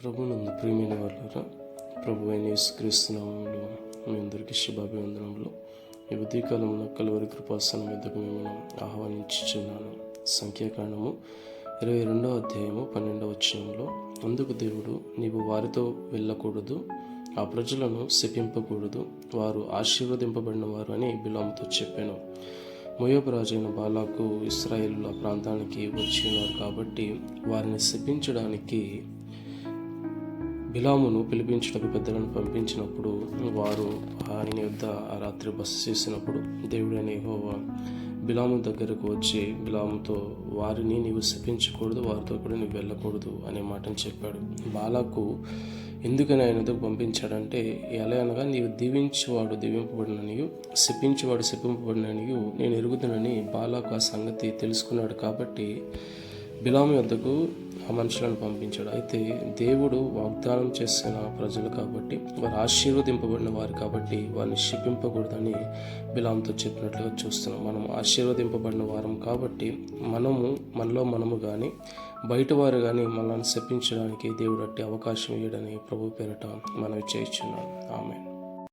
ప్రభునందు ప్రియమైన వాళ్ళరా, ప్రభు అయిన యేసుక్రీస్తు నామములో మీ అందరికీ శుభాభివందనములు. ఈ ఉదయకాలంలో కలువరి కృపాసనం మీదకు మిమ్మల్ని ఆహ్వానించుచున్నాను. సంఖ్యాకాండము 22వ అధ్యాయము 12వ వచనంలో, అందుకు దేవుడు, నీవు వారితో వెళ్ళకూడదు, ఆ ప్రజలను శపింపకూడదు, వారు ఆశీర్వదింపబడిన వారు అని బిలాముతో చెప్పాను. మోయాబు రాజైన బాలాకు ఇశ్రాయేలుల ప్రాంతానికి వచ్చి ఉన్నారు కాబట్టి వారిని శపించడానికి బిలామును పిలిపించడానికి పెద్దలను పంపించినప్పుడు వారు ఆయన యొద్ద ఆ రాత్రి బస చేసినప్పుడు దేవుడైన యెహోవా బిలాము దగ్గరకు వచ్చి బిలాముతో, వారిని నీవు శపించకూడదు, వారితో కూడా నీవు వెళ్ళకూడదు అనే మాటను చెప్పాడు. బాలాకు ఎందుకని ఆయన ఎందుకు పంపించాడంటే, ఎలా అనగా, నీవు దీవించేవాడు దీవింపబడిననియు, శపించేవాడు శపింపబడిననియు నేను ఎరుగుదునని బాలాకు ఆ సంగతి తెలుసుకున్నాడు. కాబట్టి బిలాము యొద్దకు ఆ మనుషులను పంపించాడు. అయితే దేవుడు వాగ్దానం చేసిన ప్రజలు కాబట్టి, వారు ఆశీర్వదింపబడిన వారు కాబట్టి వారిని శపింపకూడదని బిలాముతో చెప్పినట్లుగా చూస్తున్నాం. మనం ఆశీర్వదింపబడిన వారం కాబట్టి మనము కానీ బయట వారు కానీ మనల్ని శపించడానికి దేవుడు అట్టి అవకాశం ఇవ్వడని ప్రభు పేరట మనవి చేయుచున్నాం. ఆమేన్.